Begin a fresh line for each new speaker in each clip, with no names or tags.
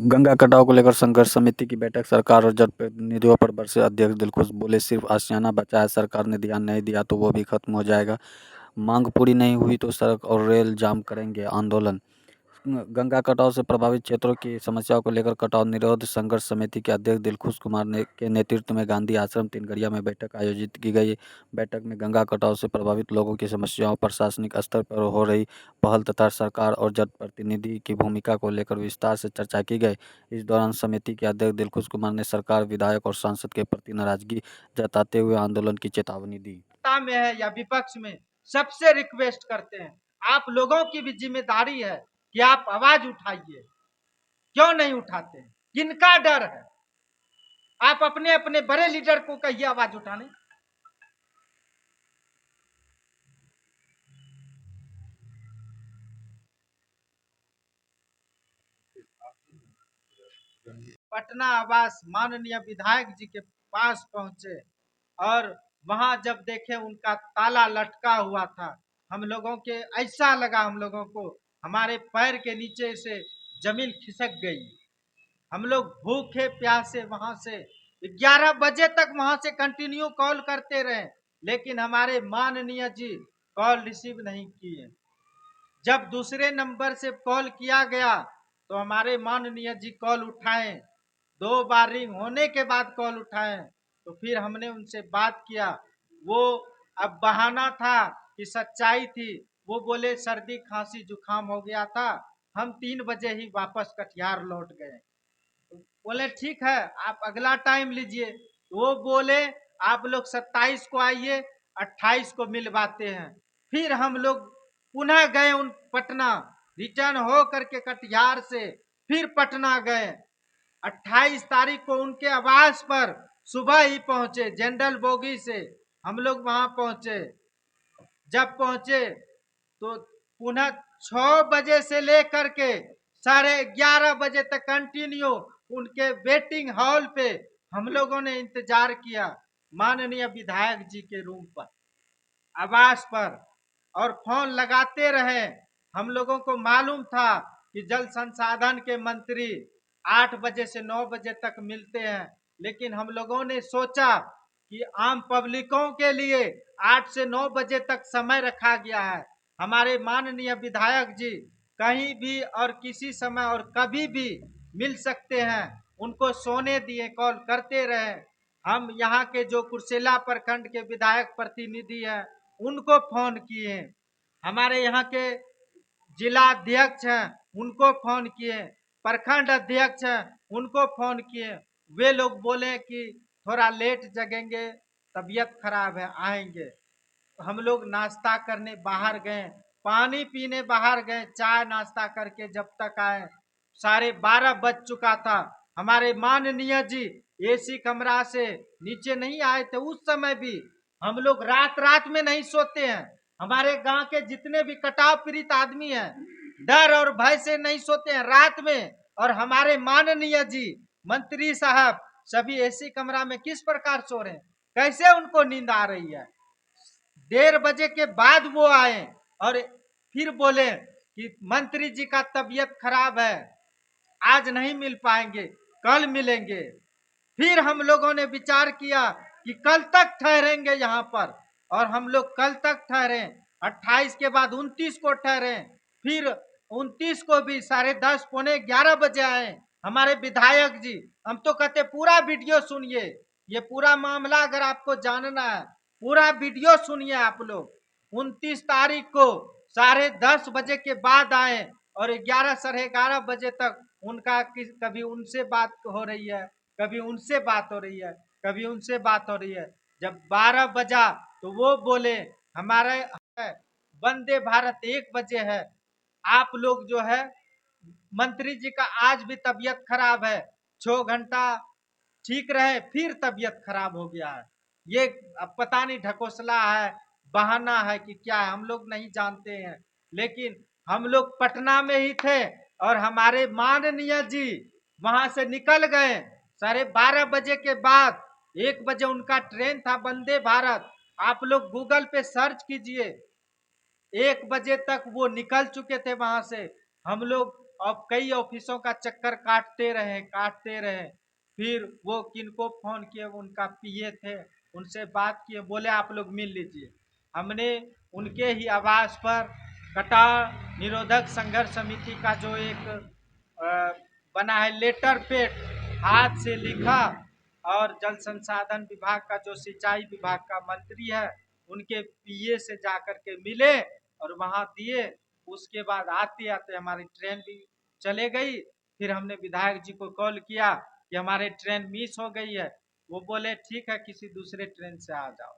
गंगा कटाव को लेकर संघर्ष समिति की बैठक। सरकार और जनप्रतिनिधियों पर बरसे अध्यक्ष दिलखुश, बोले सिर्फ आशियाना बचा है, सरकार ने ध्यान नहीं दिया तो वो भी खत्म हो जाएगा। मांग पूरी नहीं हुई तो सड़क और रेल जाम करेंगे आंदोलन। गंगा कटाव से प्रभावित क्षेत्रों की समस्याओं को लेकर कटाव निरोध संघर्ष समिति के अध्यक्ष दिलखुश कुमार के नेतृत्व में गांधी आश्रम तिनगरिया में बैठक आयोजित की गई। बैठक में गंगा कटाव से प्रभावित लोगों की समस्याओं, प्रशासनिक स्तर पर हो रही पहल तथा सरकार और जनप्रतिनिधि की भूमिका को लेकर विस्तार से चर्चा की गई। इस दौरान समिति के अध्यक्ष दिलखुश कुमार ने सरकार, विधायक और सांसद के प्रति नाराजगी जताते हुए आंदोलन की चेतावनी दी।
सत्ता में है या विपक्ष में, सबसे रिक्वेस्ट करते हैं, आप लोगों की भी जिम्मेदारी है कि आप आवाज उठाइए। क्यों नहीं उठाते? किनका डर है? आप अपने अपने बड़े लीडर को कहिए आवाज उठाने। पटना आवास माननीय विधायक जी के पास पहुंचे और वहां जब देखे उनका ताला लटका हुआ था, हम लोगों के ऐसा लगा, हम लोगों को हमारे पैर के नीचे से जमीन खिसक गई। हम लोग भूखे प्यासे वहां से 11 बजे तक वहां से कंटिन्यू कॉल करते रहे, लेकिन हमारे माननीय जी कॉल रिसीव नहीं किए। जब दूसरे नंबर से कॉल किया गया तो हमारे माननीय जी कॉल उठाए। 2 बार रिंग होने के बाद कॉल उठाए तो फिर हमने उनसे बात किया। वो अब बहाना था कि सच्चाई थी। वो बोले सर्दी खांसी जुकाम हो गया था, हम 3 बजे ही वापस कटिहार लौट गए। बोले ठीक है, आप अगला टाइम लीजिए। वो बोले आप लोग 27 को आइए, 28 को मिलवाते हैं। फिर हम लोग पुनः गए उन पटना, रिटर्न हो करके कटिहार से फिर पटना गए। 28 तारीख को उनके आवास पर सुबह ही पहुंचे, जनरल बोगी से हम लोग वहां पहुंचे। जब पहुंचे तो पुनः 6 बजे से लेकर के 11:30 बजे तक कंटिन्यू उनके वेटिंग हॉल पे हम लोगों ने इंतजार किया, माननीय विधायक जी के रूम पर, आवास पर, और फोन लगाते रहे। हम लोगों को मालूम था कि जल संसाधन के मंत्री 8 बजे से 9 बजे तक मिलते हैं, लेकिन हम लोगों ने सोचा कि आम पब्लिकों के लिए 8 से 9 बजे तक समय रखा गया है। हमारे माननीय विधायक जी कहीं भी और किसी समय और कभी भी मिल सकते हैं, उनको सोने दिए, कॉल करते रहे। हम यहाँ के जो कुर्सेला प्रखंड के विधायक प्रतिनिधि हैं उनको फोन किए, हमारे यहाँ के जिला अध्यक्ष हैं उनको फोन किए, प्रखंड अध्यक्ष हैं उनको फोन किए। वे लोग बोले कि थोड़ा लेट जगेंगे, तबीयत खराब है, आएंगे। तो हम लोग नाश्ता करने बाहर गए, पानी पीने बाहर गए, चाय नाश्ता करके जब तक आए 12:30 बज चुका था। हमारे माननीय जी एसी कमरा से नीचे नहीं आए थे। उस समय भी हम लोग रात रात में नहीं सोते हैं। हमारे गांव के जितने भी कटाव पीड़ित आदमी हैं, डर और भय से नहीं सोते हैं रात में। और हमारे माननीय जी मंत्री साहब सभी एसी कमरा में किस प्रकार सो रहे हैं, कैसे उनको नींद आ रही है? 1:30 बजे के बाद वो आए और फिर बोले कि मंत्री जी का तबीयत खराब है, आज नहीं मिल पाएंगे, कल मिलेंगे। फिर हम लोगों ने विचार किया कि कल तक ठहरेंगे यहाँ पर, और हम लोग कल तक ठहरे। 28 के बाद 29 को ठहरे, फिर 29 को भी 10:30 पौने 11 बजे आए हमारे विधायक जी। हम तो कहते पूरा वीडियो सुनिए, ये पूरा मामला अगर आपको जानना है पूरा वीडियो सुनिए आप लोग। 29 तारीख को 10:30 बजे के बाद आए और 11 11:30 बजे तक उनका कभी उनसे बात हो रही है, कभी उनसे बात हो रही है, कभी उनसे बात हो रही है। जब 12 बजा तो वो बोले हमारे वंदे भारत 1 बजे है, आप लोग जो है मंत्री जी का आज भी तबीयत खराब है, 6 घंटा ठीक रहे फिर तबीयत खराब हो गया है। ये अब पता नहीं ढकोसला है, बहाना है कि क्या है, हम लोग नहीं जानते हैं। लेकिन हम लोग पटना में ही थे और हमारे माननीय जी वहां से निकल गए 12:30 बजे के बाद। 1 बजे उनका ट्रेन था वंदे भारत, आप लोग गूगल पे सर्च कीजिए। 1 बजे तक वो निकल चुके थे वहां से। हम लोग और कई ऑफिसों का चक्कर काटते रहे। फिर वो किनको फोन किए, उनका पीए थे, उनसे बात किए, बोले आप लोग मिल लीजिए। हमने उनके ही आवास पर कटाव निरोधक संघर्ष समिति का जो एक बना है लेटर पेड, हाथ से लिखा, और जल संसाधन विभाग का जो सिंचाई विभाग का मंत्री है उनके पीए से जाकर के मिले और वहां दिए। उसके बाद आते आते हमारी ट्रेन भी चले गई। फिर हमने विधायक जी को कॉल किया कि हमारे ट्रेन मिस हो गई है। वो बोले ठीक है, किसी दूसरे ट्रेन से आ जाओ।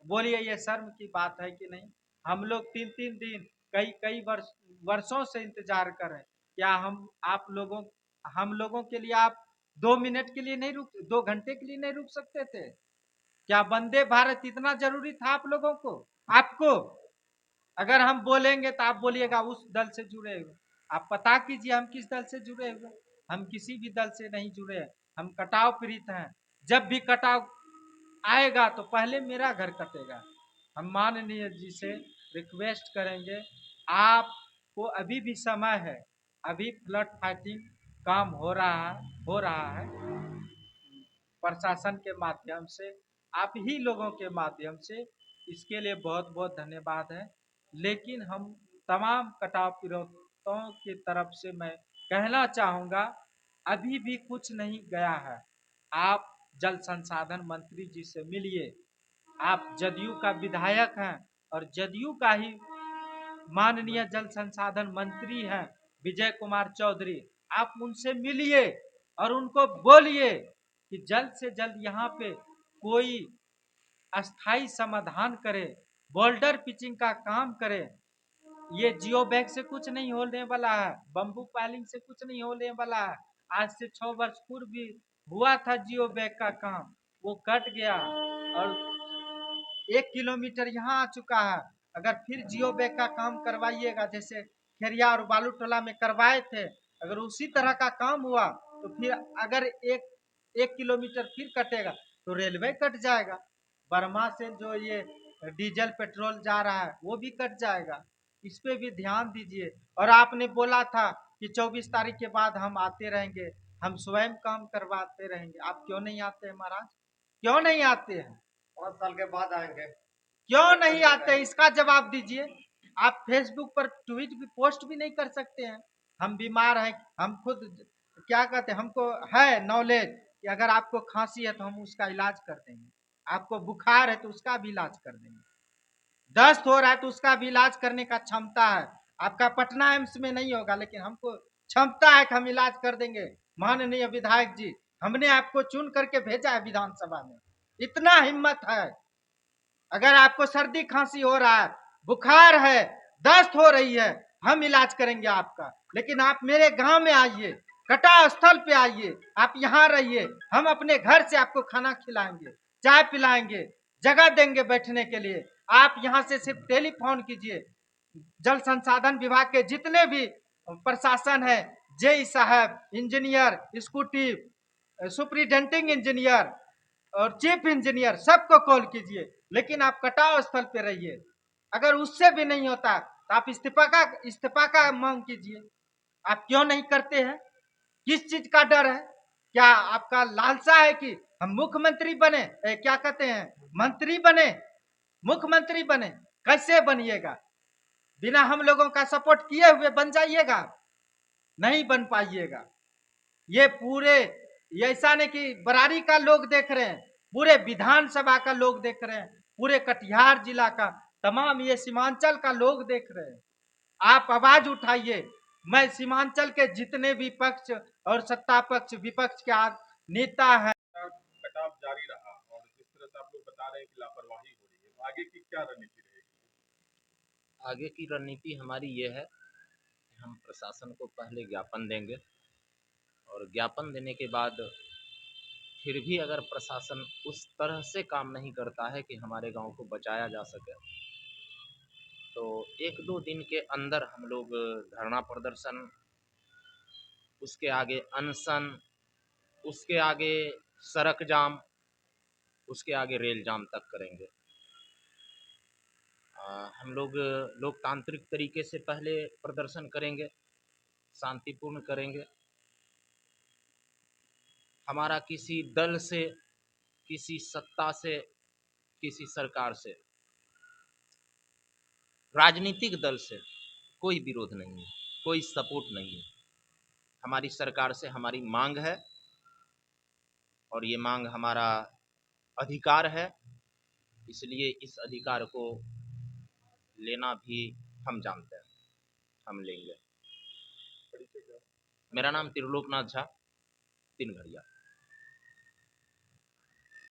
बोलिए ये शर्म की बात है कि नहीं? हम लोग 3-3 दिन, कई कई वर्षों से इंतजार कर रहे हैं। क्या हम लोगों के लिए आप 2 मिनट के लिए नहीं रुक, 2 घंटे के लिए नहीं रुक सकते थे? क्या वंदे भारत इतना जरूरी था आप लोगों को? आपको अगर हम बोलेंगे तो आप बोलिएगा उस दल से जुड़े हुए। आप पता कीजिए हम किस दल से जुड़े हुए। हम किसी भी दल से नहीं जुड़े हैं। हम कटाव पीड़ित हैं। जब भी कटाव आएगा तो पहले मेरा घर कटेगा। हम माननीय जी से रिक्वेस्ट करेंगे, आपको अभी भी समय है। अभी फ्लड फाइटिंग काम हो रहा है प्रशासन के माध्यम से, आप ही लोगों के माध्यम से। इसके लिए बहुत बहुत धन्यवाद है। लेकिन हम तमाम कटाव पीड़ितों की तरफ से मैं कहना चाहूँगा, अभी भी कुछ नहीं गया है। आप जल संसाधन मंत्री जी से मिलिए। आप जदयू का विधायक हैं और जदयू का ही माननीय जल संसाधन मंत्री हैं विजय कुमार चौधरी। आप उनसे मिलिए और उनको बोलिए कि जल्द से जल्द यहाँ पे कोई अस्थाई समाधान करे, बोल्डर पिचिंग का काम करे। ये जियो बैग से कुछ नहीं होने वाला है, बम्बू पाइलिंग से कुछ नहीं होने वाला है। आज से 6 वर्ष पूर्व भी हुआ था जियो बैग का काम, वो कट गया और 1 किलोमीटर यहाँ आ चुका है। अगर फिर जियो बैग का काम करवाइएगा, जैसे खेरिया और बालू टोला में करवाए थे, अगर उसी तरह का काम हुआ तो फिर अगर एक 1 किलोमीटर फिर कटेगा तो रेलवे कट जाएगा। बर्मा से जो ये डीजल पेट्रोल जा रहा है वो भी कट जाएगा। इस पे भी ध्यान दीजिए। और आपने बोला था कि 24 तारीख के बाद हम आते रहेंगे, हम स्वयं काम करवाते रहेंगे। आप क्यों नहीं आते हैं महाराज? क्यों नहीं आते हैं?
5 साल के बाद आएंगे।
क्यों नहीं आते, इसका जवाब दीजिए। आप फेसबुक पर ट्वीट भी, पोस्ट भी नहीं कर सकते हैं। हम बीमार हैं, हम खुद क्या कहते हैं, हमको है नॉलेज कि अगर आपको खांसी है तो हम उसका इलाज कर देंगे, आपको बुखार है तो उसका भी इलाज कर देंगे, दस्त हो रहा है तो उसका भी इलाज करने का क्षमता है। आपका पटना एम्स में नहीं होगा, लेकिन हमको क्षमता है कि हम इलाज कर देंगे। माननीय विधायक जी, हमने आपको चुन करके भेजा है विधानसभा में, इतना हिम्मत है। अगर आपको सर्दी खांसी हो रहा है, बुखार है, दस्त हो रही है, हम इलाज करेंगे आपका। लेकिन आप मेरे गांव में आइए, कटाव स्थल पे आइए, आप यहाँ रहिए, हम अपने घर से आपको खाना खिलाएंगे, चाय पिलाएंगे, जगह देंगे बैठने के लिए। आप यहाँ से सिर्फ टेलीफोन कीजिए। जल संसाधन विभाग के जितने भी प्रशासन है, जेई साहब, इंजीनियर, एक्जीक्यूटिव, सुप्रिटेंडिंग इंजीनियर और चीफ इंजीनियर, सबको कॉल कीजिए। लेकिन आप कटाव स्थल पे रहिए। अगर उससे भी नहीं होता तो आप इस्तीफा का मांग कीजिए। आप क्यों नहीं करते हैं? किस चीज का डर है? क्या आपका लालसा है कि हम मुख्यमंत्री बने, क्या कहते हैं, मंत्री बने, मुख्यमंत्री बने? कैसे बनिएगा? बिना हम लोगों का सपोर्ट किए हुए बन जाइएगा? नहीं बन पाइएगा। ये पूरे, ये ऐसा नहीं कि बरारी का लोग देख रहे हैं, पूरे विधानसभा का लोग देख रहे हैं, पूरे कटिहार जिला का, तमाम ये सीमांचल का लोग देख रहे हैं। आप आवाज उठाइए। मैं सीमांचल के जितने भी पक्ष और सत्ता पक्ष विपक्ष के नेता है।
कटाव जारी रहा और जिस तरह से आप लोग बता रहे हैं कि लापरवाही हो रही है, तो आगे की क्या रणनीति रहेगी?
आगे की रणनीति हमारी ये है कि हम प्रशासन को पहले ज्ञापन देंगे और ज्ञापन देने के बाद फिर भी अगर प्रशासन उस तरह से काम नहीं करता है कि हमारे गांव को बचाया जा सके, तो 1-2 दिन के अंदर हम लोग धरना प्रदर्शन, उसके आगे अनशन, उसके आगे सड़क जाम, उसके आगे रेल जाम तक करेंगे। हम लोग लोकतांत्रिक तरीके से पहले प्रदर्शन करेंगे, शांतिपूर्ण करेंगे। हमारा किसी दल से, किसी सत्ता से, किसी सरकार से, राजनीतिक दल से कोई विरोध नहीं है, कोई सपोर्ट नहीं है। हमारी सरकार से हमारी मांग है और ये मांग हमारा अधिकार है, इसलिए इस अधिकार को लेना भी हम जानते हैं, हम लेंगे। मेरा नाम त्रिलोकनाथ झा, 3 घड़िया।